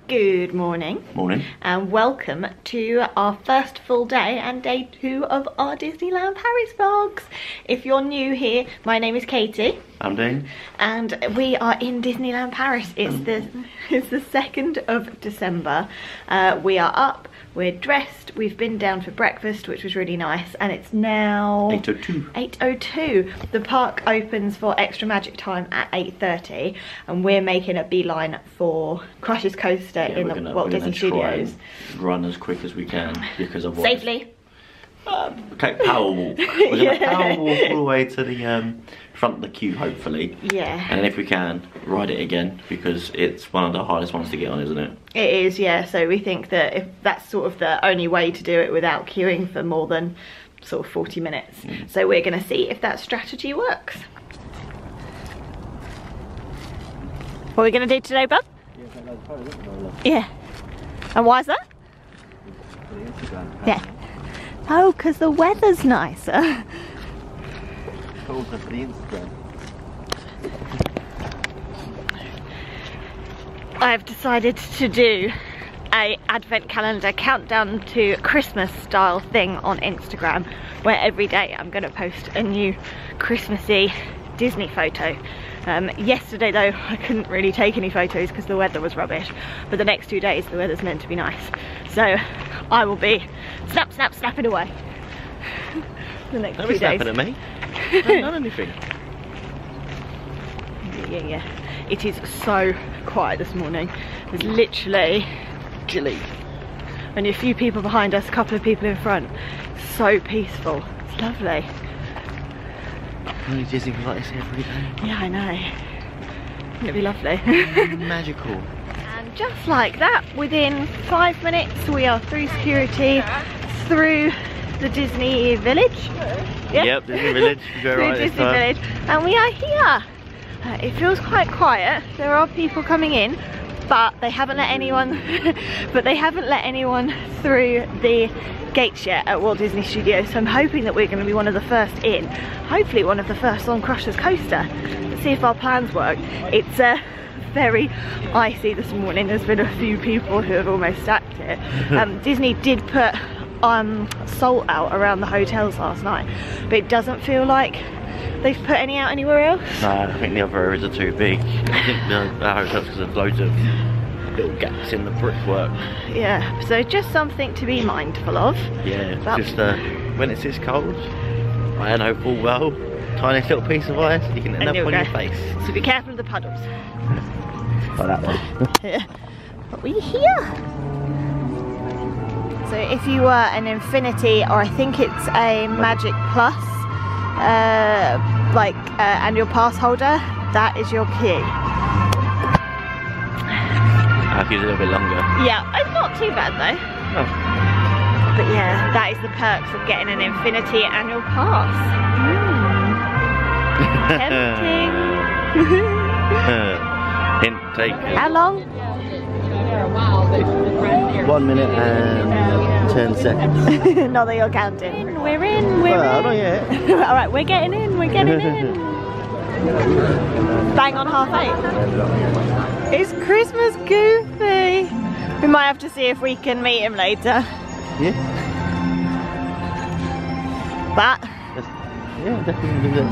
Good morning. Morning. And welcome to our first full day and day 2 of our Disneyland Paris vlogs. If you're new here, my name is Katie. I'm Dean. And we are in Disneyland Paris. It's the 2nd of December. We are up, we're dressed, we've been down for breakfast, which was really nice, and it's now 8:02. 8:02. The park opens for extra magic time at 8:30, and we're making a beeline for Crush's Coaster in the Walt Disney Studios. Run as quick as we can because of Safely. Okay, power walk. We're gonna power walk all the way to the front of the queue, hopefully. Yeah. And then if we can, ride it again because it's one of the hardest ones to get on, isn't it? It is, yeah. So we think that if that's sort of the only way to do it without queuing for more than sort of 40 minutes. So we're going to see if that strategy works. What are we going to do today, bub? Yeah. And why is that? Yeah. Oh, because the weather's nicer. For the Instagram. I've decided to do a advent calendar countdown to Christmas style thing on Instagram, where every day I'm going to post a new Christmassy Disney photo. Yesterday though I couldn't really take any photos because the weather was rubbish, but the next 2 days the weather's meant to be nice, so I will be snapping away the next 2 days. Don't be snapping at me. I haven't done anything. Yeah. It is so quiet this morning. There's literally Chilly. only a few people behind us, a couple of people in front. So peaceful. It's lovely. Only Disney was like this every day. Yeah, I know. It'd be lovely. Magical. And just like that, within 5 minutes, we are through security, through the Disney Village. Yep, Disney Village. You go right this Disney time. Village, and we are here. It feels quite quiet. There are people coming in, but they haven't let anyone. Through the gates yet at Walt Disney Studios. So I'm hoping that we're going to be one of the first in. Hopefully, one of the first on Crush's Coaster. Let's see if our plans work. It's very icy this morning. There's been a few people who have almost sacked it. Disney did put salt out around the hotels last night, but it doesn't feel like they've put any out anywhere else. No, I think the other areas are too big. I think the hotels, because there's loads of little gaps in the brickwork. Yeah, so just something to be mindful of. Yeah, but just when it's this cold, I know full well, tiniest little piece of ice, you can end up on your face. So be careful of the puddles. Like that one. Yeah. But we're here. So if you were an Infinity, or I think it's a Magic Plus, annual pass holder, that is your queue. I'll give it a little bit longer. Yeah, it's not too bad though. Oh. But yeah, that is the perks of getting an Infinity annual pass. Tempting. Hint taken. How long? 1 minute and 10 seconds. Not that you're counting. We're in. Not yet. Alright, we're getting in. Bang on 8:30. It's Christmas Goofy. We might have to see if we can meet him later. Yeah. But Yeah, definitely do that.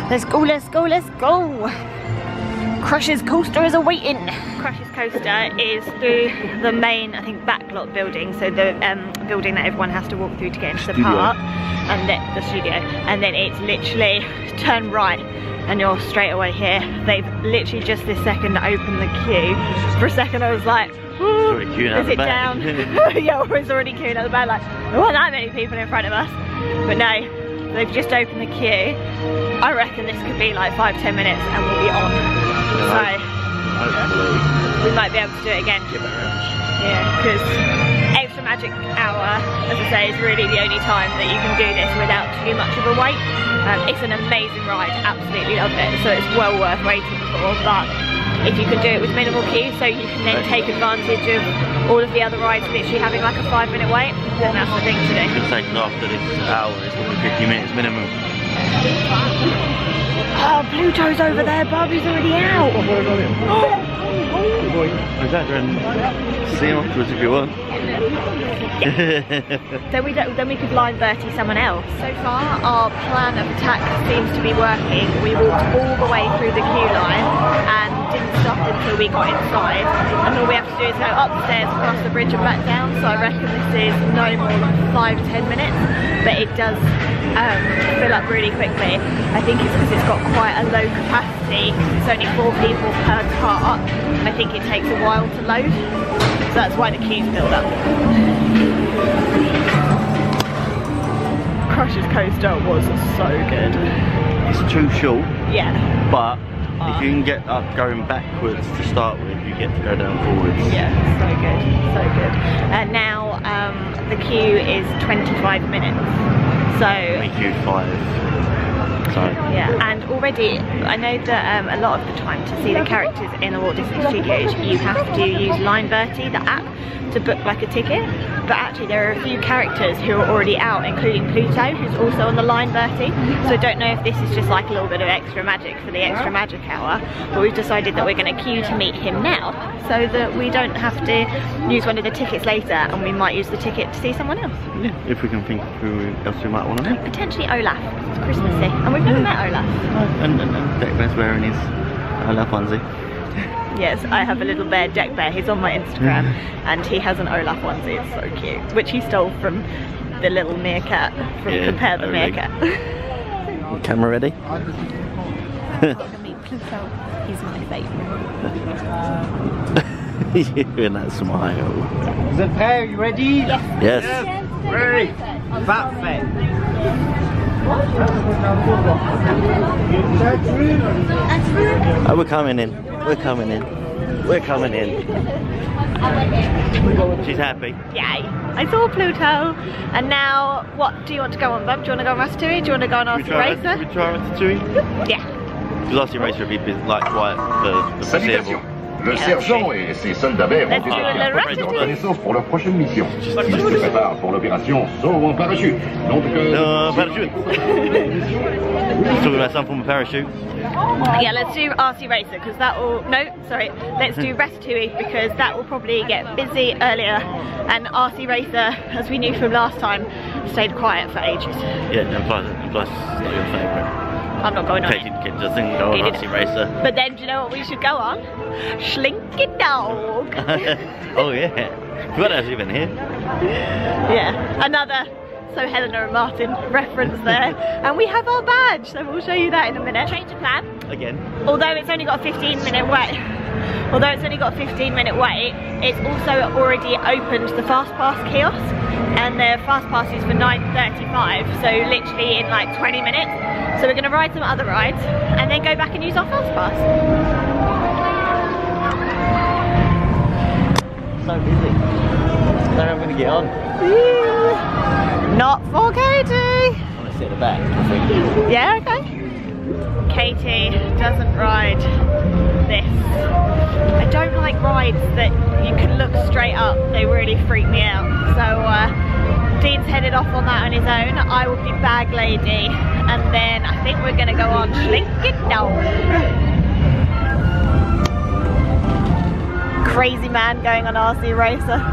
let's go. Crush's Coaster is awaiting. Crush's Coaster is through the main, I think, backlot building, so the building that everyone has to walk through to get into the park, and then the studio, and then it's literally turn right and you're straight away here. They've literally just this second opened the queue. For a second I was like, is it down? Yeah, or it's already queuing at the back, like there weren't that many people in front of us. But no, they've just opened the queue. I reckon this could be like 5-10 minutes and we'll be on. So we might be able to do it again. Yeah, because extra magic hour, as I say, is really the only time that you can do this without too much of a wait. It's an amazing ride, absolutely love it, so it's well worth waiting for. But if you can do it with minimal queue, so you can then take advantage of all of the other rides literally having like a 5-minute wait, then that's the thing to do. It's going to take after this hour, it's going to be 50 minutes minimum. Oh, Pluto's over there, Barbie's already out. Exactly. And see you afterwards if you want. Then we could line Bertie someone else. So far, our plan of attack seems to be working. We walked all the way through the queue line and didn't stop until we got inside. And all we have to do is go upstairs, across the bridge and back down. So I reckon this is no more than 5 to 10 minutes, but it does fill up really quickly. I think it's because it's got quite a low capacity. It's only 4 people per car. I think it takes a while to load. So that's why the queues build up. Crush's coaster was so good. It's too short. Yeah. But if you can get up going backwards to start with, you get to go down forwards. Yeah, so good, so good. And now the queue is 25 minutes. So We queued 5. So yeah, and already I know that a lot of the time to see the characters in the Walt Disney Studios, you have to use Line Bertie, the app, to book like a ticket. But actually there are a few characters who are already out, including Pluto, who's also on the Line Bertie. So I don't know if this is just like a little bit of extra magic for the extra magic hour, but we've decided that we're going to queue to meet him now, so that we don't have to use one of the tickets later, and we might use the ticket to see someone else. yeah, if we can think of who else we might want to meet. Potentially Olaf. It's Christmassy, and we've never met Olaf. And Deck Bear's wearing his Olaf onesie. Yes, I have a little bear, Deck Bear. He's on my Instagram, and he has an Olaf onesie. It's so cute, which he stole from the little meerkat from Compare the Meerkat. Camera ready? He's my favourite. You and that smile. Vous êtes prêts? Are you ready? Yes. Yes. Ready? Parfait. Oh, we're coming in. We're coming in. We're coming in. She's happy. Yay. I saw Pluto, and now what do you want to go on, Bub? Do you want to go on Ratatouille? Do you want to go on RC Racer? Should we try Ratatouille? Yeah. Because RC Racer would be like quite the foreseeable. Le sergent et ses soldats verts ont Let's do été a little de Ratatouille. reconnaissance pour leur prochaine mission. Ils se préparent pour l'opération saut en parachute. Donc, No, parachute. Talking about some form of parachute. Yeah, let's do RC Racer because that will, let's do Ratatouille because that will probably get busy earlier, and RC Racer, as we knew from last time, stayed quiet for ages. Yeah, and plus it's not your favourite. I'm not going on Katie it. can just think go on RC Racer. But then, do you know what we should go on? Slinky Dog. Oh yeah. Forgot I was even here. Yeah, another So Helena and Martin reference there. And we have our badge, so we'll show you that in a minute. Change of plan. Again. Although it's only got a 15-minute wait. Although it's only got a 15-minute wait, it's also already opened the Fast Pass kiosk, and their Fast Pass is for $9.35, so literally in like 20 minutes. So we're going to ride some other rides and then go back and use our Fast Pass. So busy. I don't know I'm going to get on. Not for Katie. I want to sit at the back. Yeah, okay. Katie doesn't ride this. I don't like rides that you can look straight up. They really freak me out. So Dean's headed off on that on his own. I will be bag lady, and then I think we're going to go on Slinky Dog. Crazy man going on RC Racer.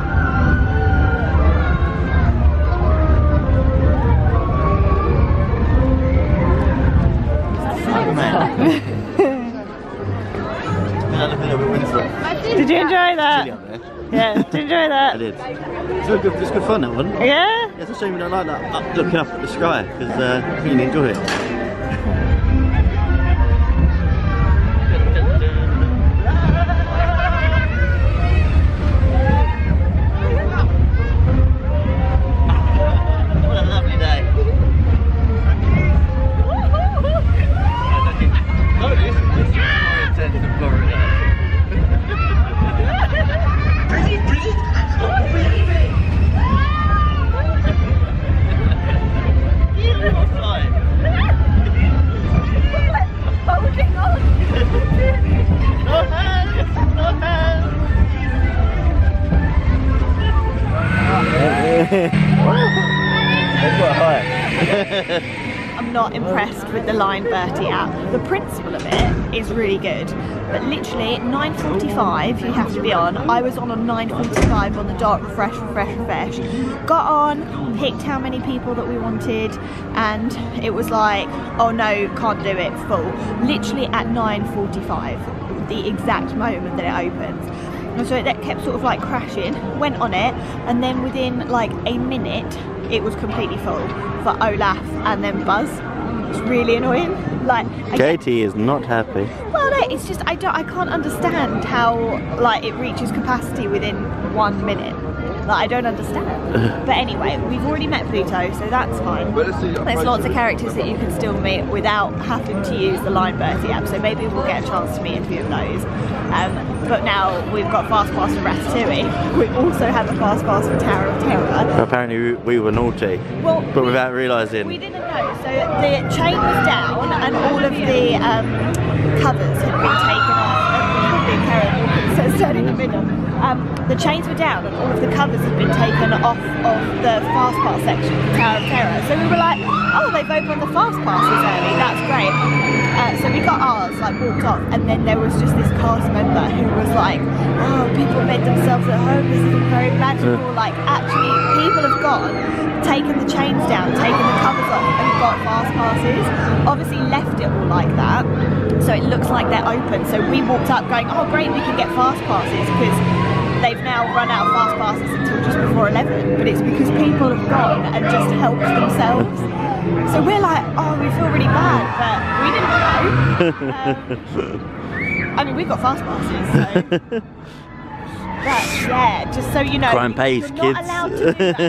Did you enjoy that? Yeah, did you enjoy that? I did. It's good fun, that one. Yeah? It's a shame you don't like that looking up at the sky, because you really enjoy it. What a lovely day. This is more intense than Florida. I'm not impressed with the Line Bertie app. The principle of it is really good, but literally 9:45 you have to be on. I was on 9:45 on the dot, refresh. Got on, picked how many people that we wanted, and it was like, oh no, can't do it, full. Literally at 9:45, the exact moment that it opens. And so that kept sort of like crashing, went on it, and then within like a minute, it was completely full for Olaf and then Buzz. It's really annoying. Like, Katie is not happy. Well, no, it's just I can't understand how like it reaches capacity within 1 minute. Like, I don't understand. But anyway, we've already met Pluto, so that's fine. There's lots of characters that you can still meet without having to use the Line Bertie app, so maybe we'll get a chance to meet a few of those. But now we've got Fast Pass for Ratatouille. We also have a Fast Pass for Tower of Terror. Apparently we were naughty, well, but without realising. We didn't know. So the chain was down and all of the covers had been taken off. So it's dead in the middle. The chains were down and all of the covers had been taken off of the Fast Pass section of Tower of Terror. So we were like, oh, they've opened the Fast Passes early, that's great. So we got ours, like walked off, and then there was just this cast member who was like, oh, people made themselves at home, this isn't very magical. Like, actually, people have gone, taken the chains down, taken the covers off, and got Fast Passes. Obviously left it all like that, so it looks like they're open. So we walked up going, oh great, we can get Fast Passes, because they've now run out of Fast Passes until just before 11, but it's because people have gone and just helped themselves. So we're like, oh, we feel really bad, but we didn't know. I mean, we've got Fast Passes, so. But yeah, just so you know, crime pays, you're kids. not allowed to do that.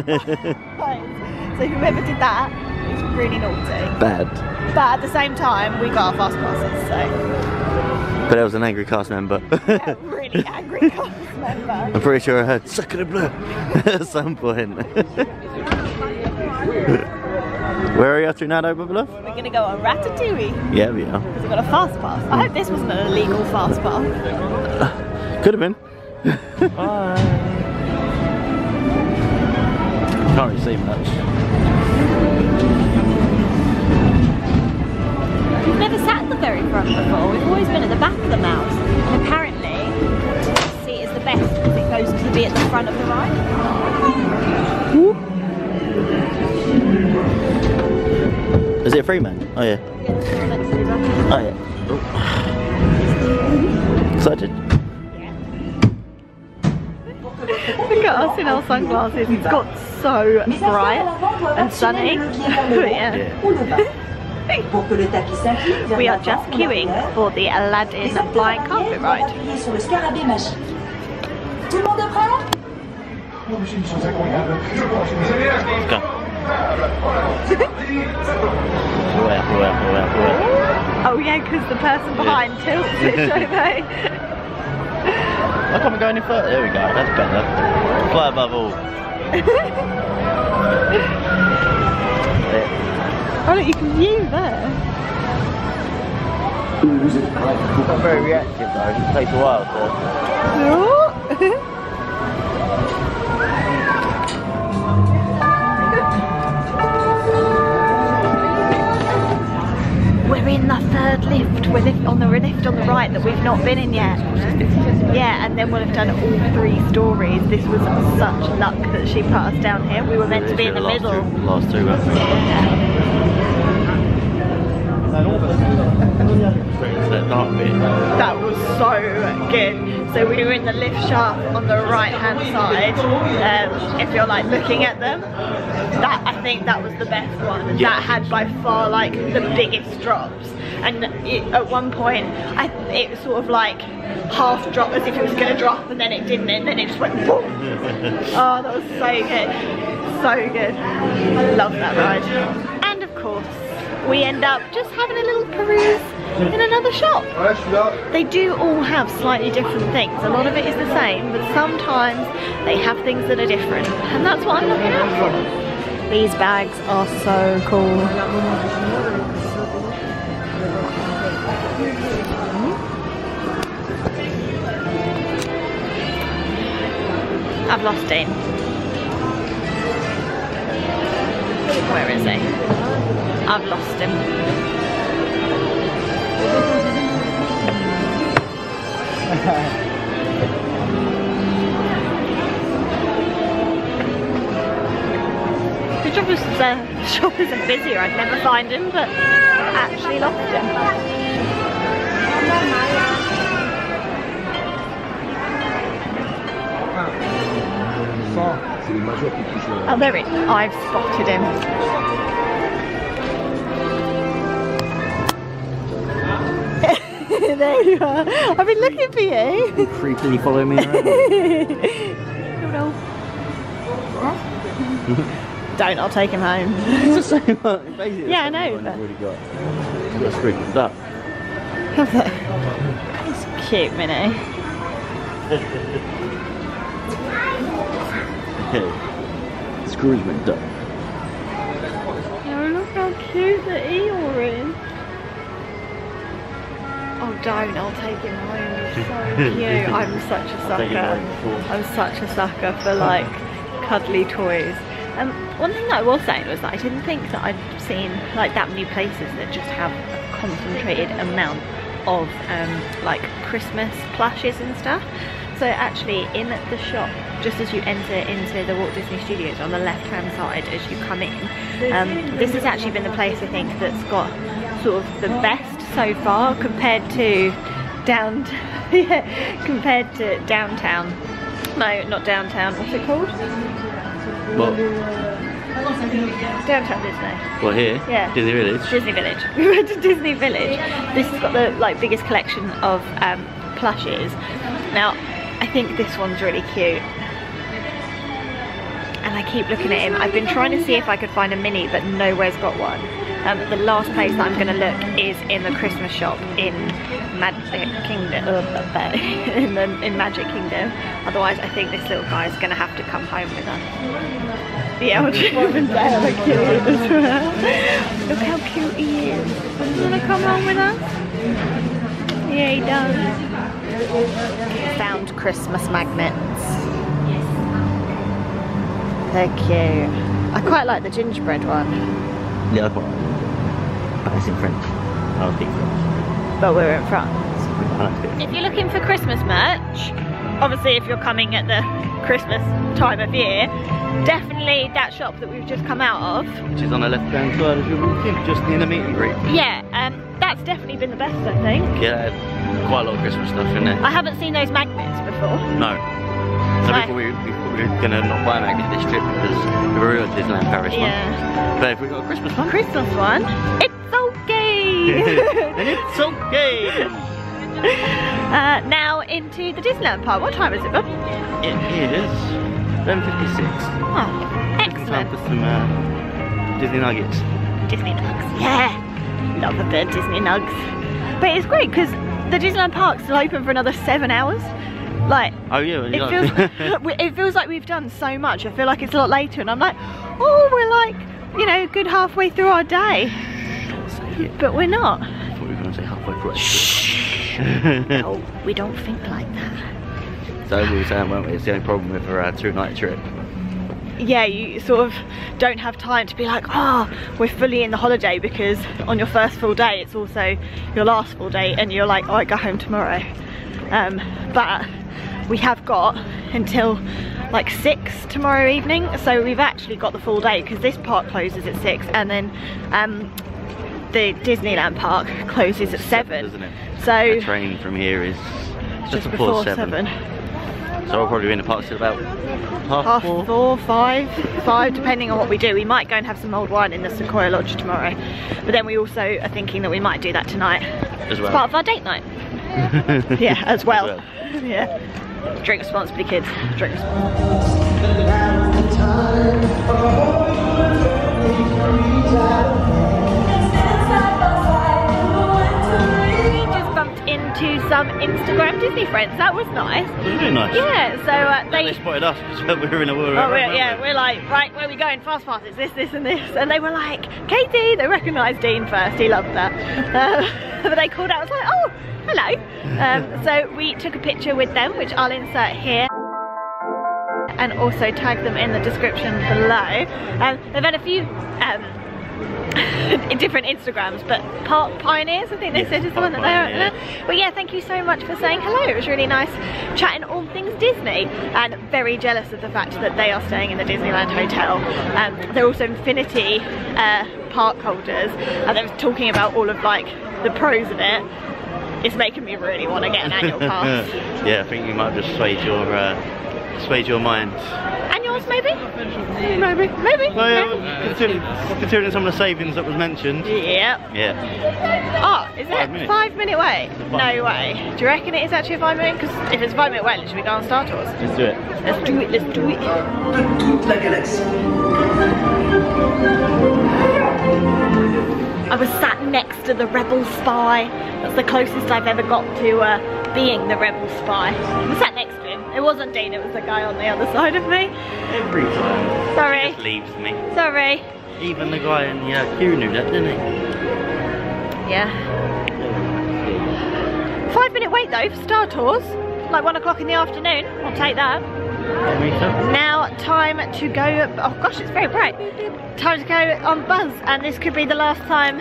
So whoever did that is really naughty. Bad. But at the same time, we got our Fast Passes, so. But there was an angry cast member. Yeah, really angry cast member. I'm pretty sure I heard "suck of the blood" at some point. Where are you up to now, though, Bubba? We're gonna go on Ratatouille. Yeah, we are. Because we've got a Fast Pass. I hope this wasn't an illegal Fast Pass. Could have been. Can't really see much. We've never sat at the very front before. We've always been at the back of the mouse. And apparently, this seat is the best because it goes to be at the front of the ride. Is it a free man? Oh yeah. Oh yeah. Oh. Excited? Look at us in our sunglasses. It's got so bright and sunny. Yeah. We are just queuing for the Aladdin flying carpet ride. Let's go. Oh yeah, because the person behind tilts it, don't they? Look, I'm going in further. There we go. That's better. Fly above all. Oh look, you can view there. Not very reactive though. It takes a while to. We're in the third lift. We're on the lift on the right that we've not been in yet. Yeah, and then we'll have done all 3 stories. This was such luck that she put us down here. We were meant to be in the middle. Last two, That was so good. So we were in the lift shaft on the right hand side. If you're like looking at them, that I think that was the best one. Yeah. That had by far like the biggest drops. And at one point, it sort of like half dropped as if it was going to drop, and then it didn't, and then it just went boom. Oh, that was so good. So good. I love that ride. And of course, we end up just having a little peruse in another shop. They do all have slightly different things. A lot of it is the same, but sometimes they have things that are different, and that's what I'm looking out for. These bags are so cool. I've lost him. Where is he? I've lost him. The shop isn't busier, I'd never find him, but I actually lost him. Oh, there it is. I've spotted him. There you are. I've been looking for you. Creepily follow me around. Don't, I'll take him home. It's the same one. Basically Yeah, I the know, same one but- I've already got. Got sprinkled up. It's cute, Minnie. Okay. Screws went up. Oh, look how cute the Eeyore is. Oh, don't, I'll take him home. He's so cute. I'm such a Take him sucker. home before. I'm such a sucker for like cuddly toys. One thing that I was saying was that I didn't think that I'd seen like that many places that just have a concentrated amount of like Christmas plushes and stuff. So actually in the shop, just as you enter into the Walt Disney Studios on the left hand side as you come in, this has actually been the place I think that's got sort of the best so far compared to compared to downtown. No, not downtown, what's it called? What? Downtown Disney. Well, here? Yeah. Disney Village? Disney Village. We went to Disney Village. This has got the like biggest collection of plushes. Now, I think this one's really cute. And I keep looking at him. I've been trying to see if I could find a mini, but nowhere's got one. The last place that I'm going to look is in the Christmas shop in Magic Kingdom. in Magic Kingdom. Otherwise, I think this little guy is going to have to come home with us. The elder woman there are cute as well. Look how cute he is. Does he want to come home with us? Yeah, he does. Found Christmas magnets. They're cute. I quite like the gingerbread one. Yeah, but it's in French. I don't speak French. But we're in France. I don't speak. If you're looking for Christmas merch, obviously if you're coming at the Christmas time of year, definitely that shop that we've just come out of. Which is on the left hand side as you're walking, just near the meet and greet. Yeah, that's definitely been the best, I think. Yeah, quite a lot of Christmas stuff in there. I haven't seen those magnets before. No. So Right. we were going to not buy a magnet this trip because we were at Disneyland Paris one. Yeah. But if we got a Christmas one, Christmas one, it's okay. then it's okay. Now into the Disneyland park. What time is it, Bob? It is 11:56. Oh, Time excellent. for some Disney nuggets. Disney nugs. Yeah, love a bit of Disney nugs. But it's great because the Disneyland park's still open for another 7 hours. Like, Oh yeah, well, it feels like we've done so much. I feel like it's a lot later, and I'm like, oh, we're like, you know, good halfway through our day. But we're not. I thought we were going to say halfway through. No, we don't think like that. So we were saying, weren't we? It's the only problem with our 2-night trip. Yeah, you sort of don't have time to be like, oh, we're fully in the holiday, because on your first full day it's also your last full day and you're like, oh, I go home tomorrow. But we have got until like 6 tomorrow evening, so we've actually got the full day because this park closes at 6 and then the Disneyland park closes at 7. Doesn't it? So the train from here is just before 7. So we'll probably be in the park till about half 4, 5, depending on what we do. We might go and have some old wine in the Sequoia Lodge tomorrow, but then we also are thinking that we might do that tonight as well. It's part of our date night. Yeah, as well. As well. Yeah. Drink responsibly, kids. Drink responsibly. Into some Instagram Disney friends. That was nice. It was really nice. Yeah, so They spotted us because we were in a world. Oh, we're like, right, where are we going? Fast pass, it's this, this and this. And they were like, Katie! They recognised Dean first, he loved that. But they called out, I was like, oh, hello. So we took a picture with them, which I'll insert here. And also tag them in the description below. They've had a few different Instagrams, but Park Pioneers, I think they said is the one that they're at. But yeah, thank you so much for saying hello. It was really nice chatting all things Disney, and very jealous of the fact that they are staying in the Disneyland Hotel. They're also Infinity park holders, and they were talking about all of like the pros of it. It's making me really want to get an annual pass. Yeah, I think you might have just swayed your mind. And yours, maybe? Maybe. Well, yeah, considering some of the savings that was mentioned. Yep. Yeah. Oh, is it 5 minute wait? No way. Do you reckon it is actually a 5 minute? Because if it's a 5 minute wait, should we go on Star Tours? Let's do it. Let's do it. Let's do it. I was sat next to the Rebel Spy. That's the closest I've ever got to being the Rebel Spy. I was sat next to him. It wasn't Dean, it was the guy on the other side of me. Every time. Sorry. He just leaves me. Sorry. Even the guy in the queue knew that, didn't he? Yeah. 5 minute wait though for Star Tours. Like 1 o'clock in the afternoon. I'll take that. Now time to go. Oh gosh, it's very bright. Time to go on Buzz, and this could be the last time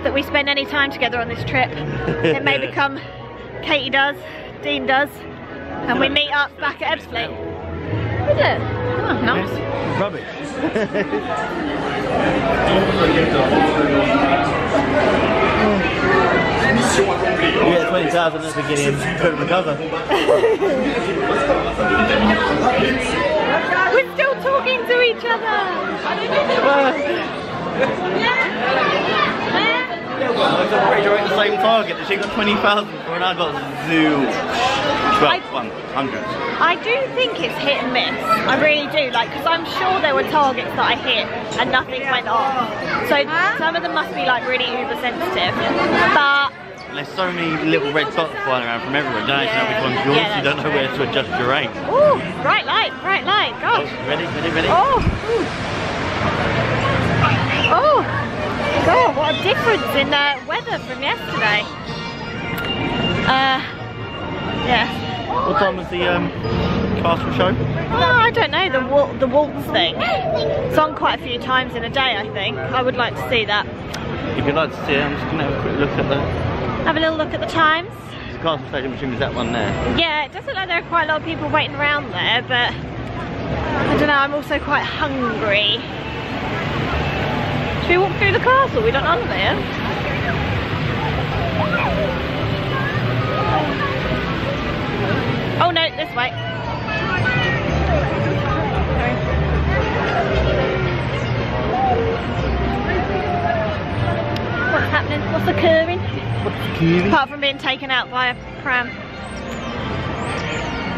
that we spend any time together on this trip. It may become Katie does, Dean does, and we meet up back at Ebbsfleet. Is it? Oh, nice. Rubbish. You get 20,000 at the beginning, couldn't recover. We're still talking to each other. We're at the same target. She got 20,000 for, and I got 100. I do think it's hit and miss. I really do, like, because I'm sure there were targets that I hit and nothing went on. So some of them must be like really uber sensitive. But there's so many little red dots flying around from everywhere. You don't know which one's yours. You don't know where to adjust your aim. Ooh, bright light, gosh. Oh, ready? Oh, oh, God, what a difference in weather from yesterday. Yeah. What time was the castle show? Oh, I don't know, the waltz thing. It's on quite a few times in a day, I think. I would like to see that. If you'd like to see it, I'm just going to have a quick look at the... Have a little look at the times. The castle station machine is that one there. Yeah, it does look like there are quite a lot of people waiting around there, but I don't know, I'm also quite hungry. Should we walk through the castle? We don't know there. Oh no, this way. What's happening? What's occurring? Apart from being taken out by a pram.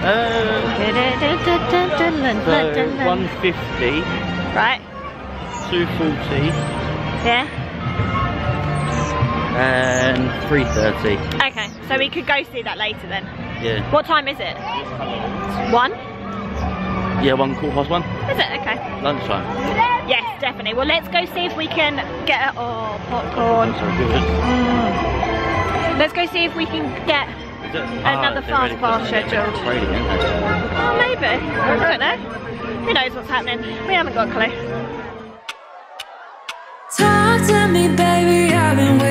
So 150. Right. 240. Yeah. And 330. Okay, so we could go see that later then. Yeah. What time is it? 1? Yeah, 1:15. Is it? Okay. Lunchtime. Yes, definitely. Well, let's go see if we can get popcorn. So good. Let's go see if we can get another fast pass scheduled. Oh, maybe. I don't know. Who knows what's happening? We haven't got a clue. Talk to me, baby. I've been waiting.